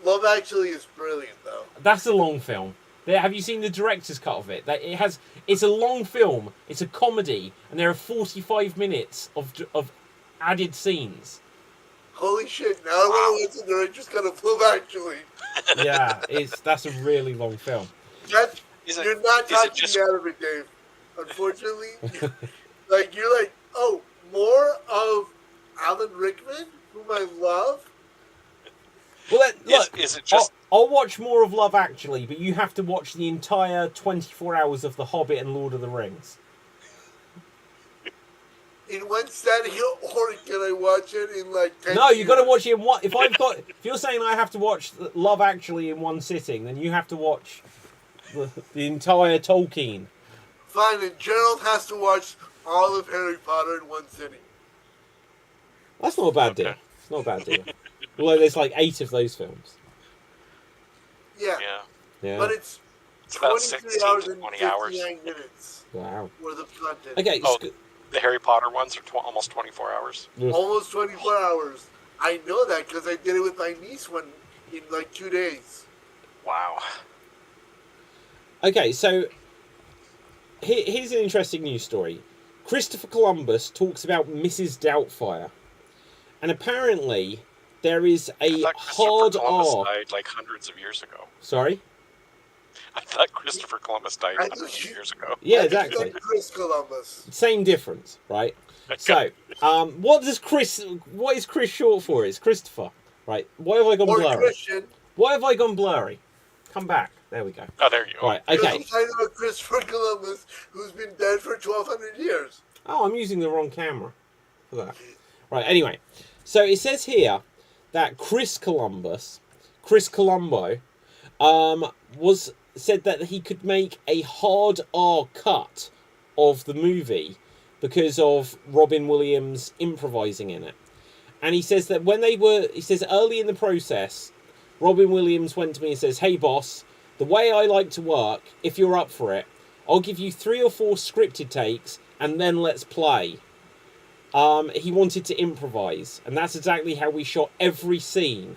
Love Actually is brilliant, though. That's a long film. Have you seen the director's cut of it? It's a long film. It's a comedy, and there are 45 minutes of added scenes. Holy shit! Now I want to listen to the director's cut of Love Actually. Yeah, that's a really long film. You're not talking me out of it, Dave. Unfortunately, you're like, oh, more of Alan Rickman, whom I love. Well, look, is it just? I'll watch more of Love Actually, but you have to watch the entire 24 hours of The Hobbit and Lord of the Rings. in one setting, or can I watch it in like 10 No, you got to years? watch it in one. If you're saying I have to watch Love Actually in one sitting, then you have to watch the entire Tolkien. Fine, and Gerald has to watch all of Harry Potter in one sitting. That's not a bad deal. It's not a bad deal. Although there's like 8 of those films. Yeah. Yeah. Yeah. But it's about 23 16 hours to and 20 59 hours. minutes Wow. worth of content. Okay. Oh, the Harry Potter ones are almost 24 hours. Almost 24 hours. I know that because I did it with my niece in like 2 days. Wow. Okay, so here's an interesting news story. Christopher Columbus talks about Mrs. Doubtfire, and apparently there is I a thought hard Christopher Columbus R. died like hundreds of years ago. Sorry. I thought Christopher Columbus died I hundreds of years ago. Yeah, I just exactly. like Chris Columbus. Same difference, right? So, what is Chris short for? It's Christopher, right? Why have I gone Or blurry? Christian. Why have I gone blurry? Come back. There we go. Oh, there you go. Right. Okay. Because I know Christopher Columbus, who's been dead for 1,200 years. Oh, I'm using the wrong camera for that. Right, anyway. So it says here that Chris Columbo, said that he could make a hard R cut of the movie because of Robin Williams improvising in it. And he says that early in the process, Robin Williams went to me and says, "Hey boss, the way I like to work, if you're up for it, I'll give you 3 or 4 scripted takes and then let's play." He wanted to improvise, and that's exactly how we shot every scene.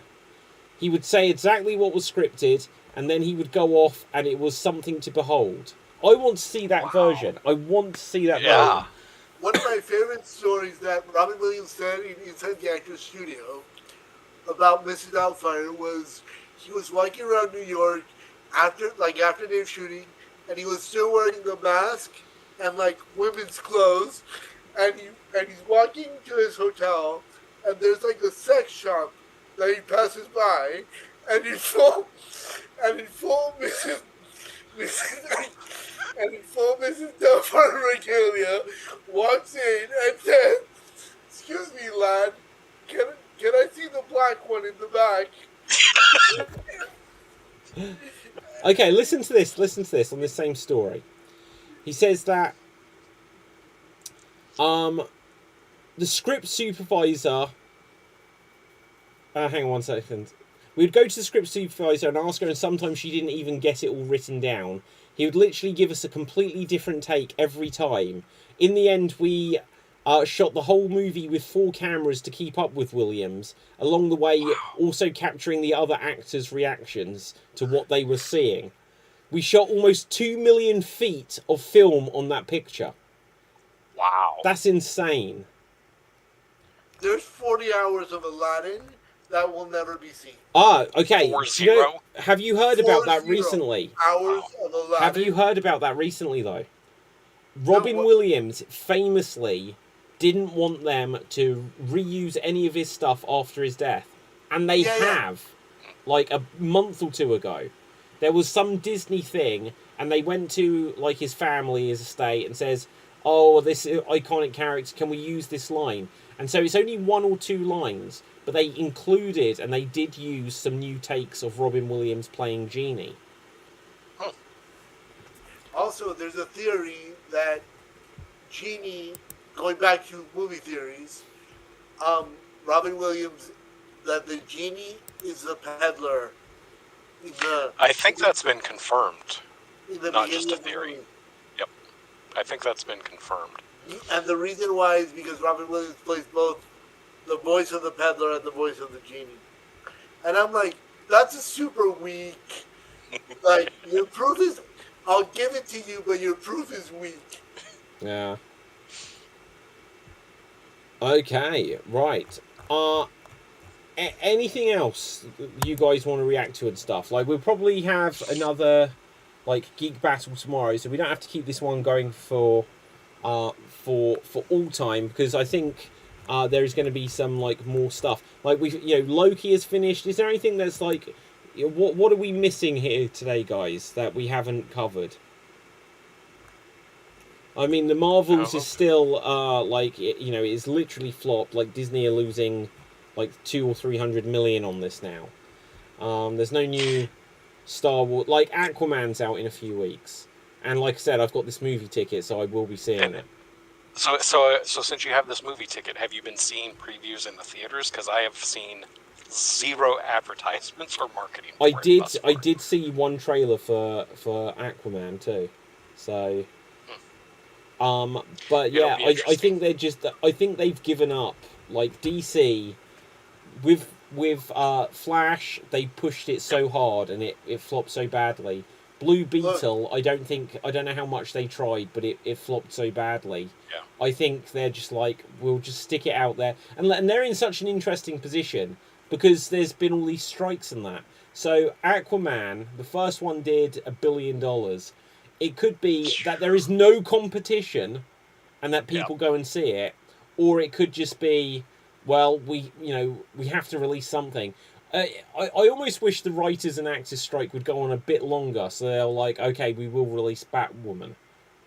He would say exactly what was scripted, and then he would go off, and it was something to behold. I want to see that version. I want to see that version. One of my favorite stories that Robin Williams said inside the Actors Studio about Mrs. Doubtfire was he was walking around New York after day of shooting, and he was still wearing the mask and like women's clothes, and he's walking to his hotel, and there's like a sex shop that he passes by, and in full Mrs. Doubtfire regalia walks in and says, "Excuse me, lad, can I see the black one in the back?" Okay, listen to this on this same story. He says that the script supervisor... hang on 1 second. We'd go to the script supervisor and ask her, and sometimes she didn't even get it all written down. He would literally give us a completely different take every time. In the end, we shot the whole movie with 4 cameras to keep up with Williams, along the way also capturing the other actors' reactions to what they were seeing. We shot almost 2 million feet of film on that picture. Wow. That's insane. There's 40 hours of Aladdin that will never be seen. Ah, okay. 4-0? Have you heard about that 40 recently? Hours of Aladdin. Have you heard about that recently, though? Robin what? Williams famously didn't want them to reuse any of his stuff after his death. And they have. Like a month or 2 ago. There was some Disney thing, and they went to like his family, his estate, and says, "Oh, this iconic character, can we use this line?" And so it's only 1 or 2 lines, but they included, and they did use some new takes of Robin Williams playing Genie. Also, there's a theory that Genie, going back to movie theories, Robin Williams, that the Genie is the peddler. I think that's been confirmed. Not Beginning just a of the theory. movie. Yep. I think that's been confirmed. And the reason why is because Robin Williams plays both the voice of the peddler and the voice of the Genie. And I'm like, that's a super weak. Like, your proof is, I'll give it to you, but your proof is weak. Yeah. Okay, right. Anything else you guys want to react to and stuff? Like, we'll probably have another, like, Geek Battle tomorrow, so we don't have to keep this one going for all time, because I think there is going to be some, like, more stuff. Like, Loki is finished. Is there anything that's, like, what are we missing here today, guys, that we haven't covered? I mean, the Marvels Oh. is still it's literally flopped. Like Disney are losing like 200 or 300 million on this now. There's no new Star Wars. Like Aquaman's out in a few weeks, and like I said, I've got this movie ticket, so I will be seeing it. So since you have this movie ticket, have you been seeing previews in the theaters? Because I have seen 0 advertisements or marketing. For it thus far. I did see one trailer for Aquaman too, so. But yeah, I think I think they've given up. Like DC, with Flash, they pushed it so hard and it flopped so badly. Blue Beetle, I don't know how much they tried, but it flopped so badly. Yeah. I think they're just like, we'll just stick it out there, and they're in such an interesting position because there's been all these strikes and that. So Aquaman, the first one did $1 billion. It could be that there is no competition, and that people go and see it, or it could just be, well, we have to release something. I almost wish the writers and actors strike would go on a bit longer, so they're like, okay, we will release Batwoman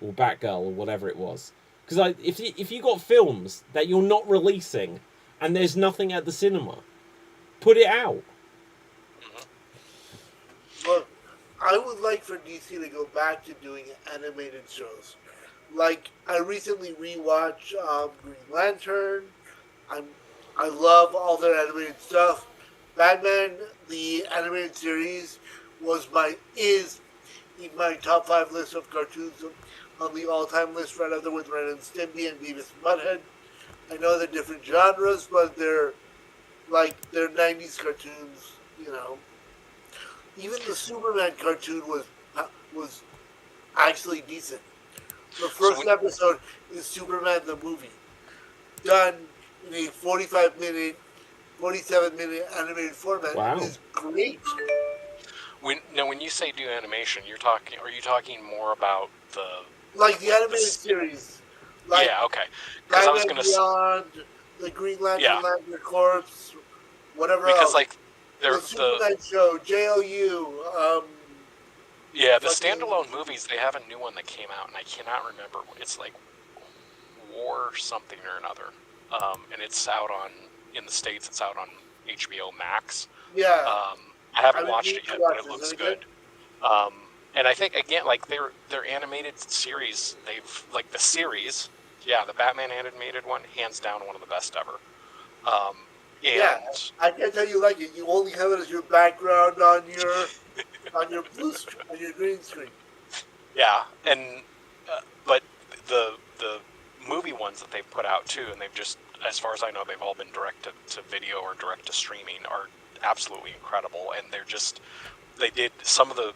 or Batgirl or whatever it was. Because if you got films that you're not releasing and there's nothing at the cinema, put it out. Look, I would like for DC to go back to doing animated shows. Like, I recently rewatched Green Lantern. I love all their animated stuff. Batman, the animated series, is in my top 5 list of cartoons on the all-time list, right up there with Ren and Stimpy and Beavis and Butthead. I know they're different genres, but they're 90s cartoons, you know. Even the Superman cartoon was actually decent. The first episode is Superman the movie, done in a 47-minute animated format. Wow. Is great. When you say do animation, are you talking more about the Animated series? Yeah, okay. Because I was going to say the Green Lantern, Lantern Corps, whatever because else. The Superman show, JOU. The standalone movies, they have a new one that came out, and I cannot remember. It's like War something or another. And it's out in the States, it's out on HBO Max. Yeah. I haven't watched it yet, but it looks good. And I think, again, their animated series, the series, the Batman animated one, hands down one of the best ever. I can't tell you like it. You only have it as your background on your blue screen, on your green screen. Yeah, and but the movie ones that they've put out too, and they've just, as far as I know, they've all been direct to video or direct to streaming, are absolutely incredible. And they did some of the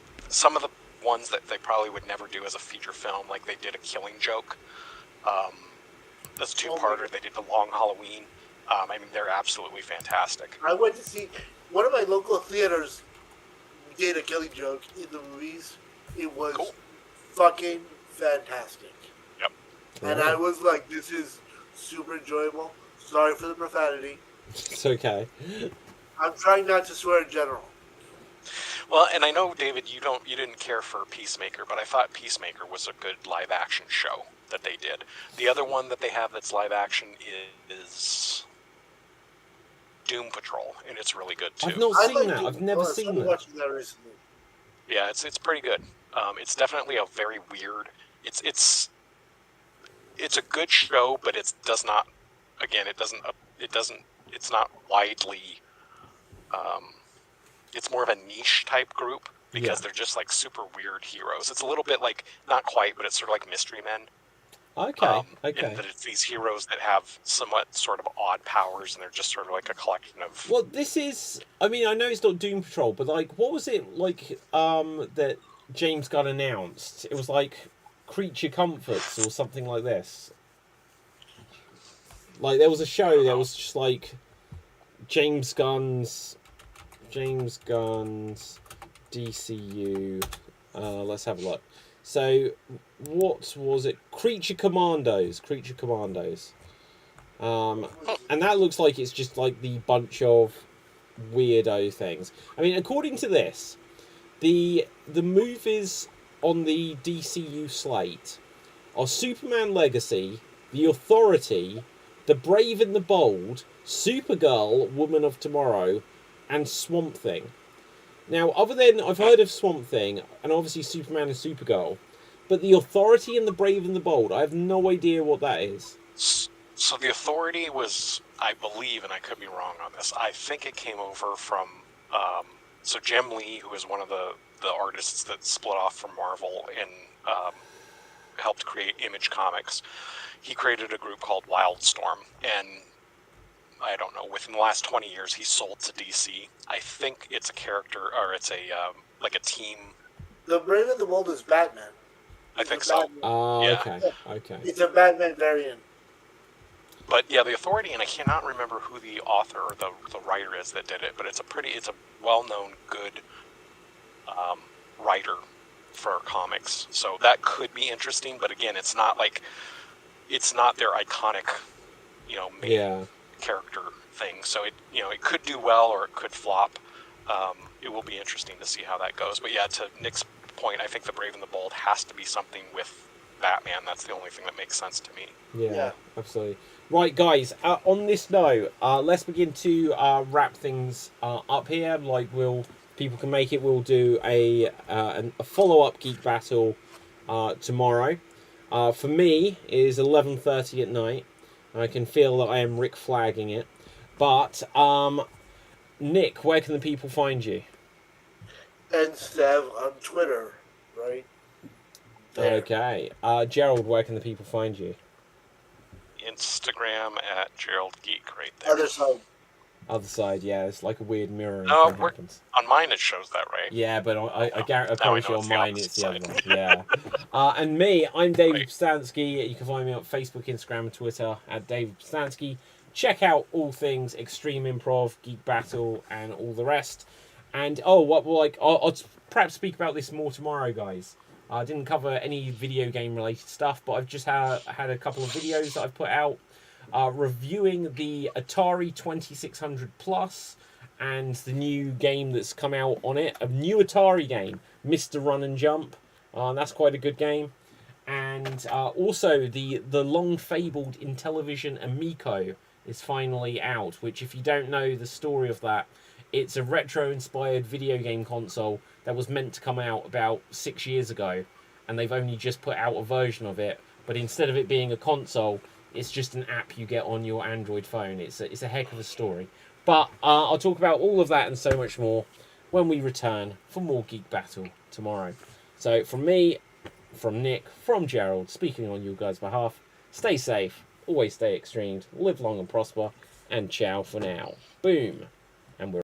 ones that they probably would never do as a feature film, like they did a Killing Joke. That's a 2-parter. They did The Long Halloween. I mean, they're absolutely fantastic. I went to see one of my local theaters did a Killing Joke in the movies. It was fucking fantastic. Yep. And I was like, this is super enjoyable. Sorry for the profanity. It's okay. I'm trying not to swear in general. Well, and I know, David, you didn't care for Peacemaker, but I thought Peacemaker was a good live action show that they did. The other one that they have that's live action is Doom Patrol, and it's really good too. I've not seen that. I've never seen that. Watching that recently. Yeah, it's pretty good. It's definitely a very weird. It's a good show, but it does not. Again, it doesn't. It's not widely. It's more of a niche type group because they're just like super weird heroes. It's a little bit like, not quite, but it's sort of like Mystery Men. Okay. In that it's these heroes that have somewhat sort of odd powers, and they're just sort of like a collection of. Well, this is. I mean, I know it's not Doom Patrol, but like, what was it like? That James Gunn announced. It was like Creature Comforts or something like this. Like there was a show that was just like James Gunn's DCU. Let's have a look. So, what was it? Creature Commandos. And that looks like it's just like the bunch of weirdo things. I mean, according to this, the movies on the DCU slate are Superman Legacy, The Authority, The Brave and the Bold, Supergirl, Woman of Tomorrow, and Swamp Thing. Now, other than I've heard of Swamp Thing, and obviously Superman and Supergirl, but The Authority and The Brave and the Bold, I have no idea what that is. So The Authority was, I believe, and I could be wrong on this, I think it came over from, so Jim Lee, who is one of the artists that split off from Marvel and helped create Image Comics, he created a group called Wildstorm, and I don't know, within the last 20 years, he sold to DC. I think it's a character, or it's a like a team. The Brave and the Bold is Batman. I think so. Oh, Yeah. okay. It's a Batman variant. But yeah, The Authority, and I cannot remember who the author or the writer is that did it, but it's a well-known, good writer for comics. So that could be interesting, but again, it's not their iconic, main character thing. So it could do well or it could flop. It will be interesting to see how that goes. But yeah, to Nick's point, I think The Brave and the Bold has to be something with Batman. That's the only thing that makes sense to me. Yeah. Absolutely. Right, guys, on this note, let's begin to wrap things up here. Like, people can make it. We'll do a follow-up Geek Battle tomorrow. For me, it is 11:30 at night. I can feel that I am Rick flagging it. But, Nick, where can the people find you? And Stev on Twitter, right? There. Okay. Gerald, where can the people find you? Instagram at Gerald Geek right there. Other side. Other side, yeah. It's like a weird mirroring No, thing happens. On mine it shows that, right? Yeah, but I Now promise I you know on it's the mine opposite it's the other side. one. Yeah. And me, I'm David Right. Stansky. You can find me on Facebook, Instagram, and Twitter at David Stansky. Check out all things Extreme Improv, Geek Battle, and all the rest. And I'll perhaps speak about this more tomorrow, guys. I didn't cover any video game related stuff, but I've just had a couple of videos that I've put out reviewing the Atari 2600 Plus and the new game that's come out on it, a new Atari game, Mr. Run and Jump. That's quite a good game. And also the long fabled Intellivision Amico is finally out, which, if you don't know the story of that, it's a retro-inspired video game console that was meant to come out about 6 years ago, and they've only just put out a version of it. But instead of it being a console, it's just an app you get on your Android phone. It's a heck of a story. But I'll talk about all of that and so much more when we return for more Geek Battle tomorrow. So from me, from Nick, from Gerald, speaking on you guys' behalf, stay safe, always stay extremed, live long and prosper, and ciao for now. Boom. And we're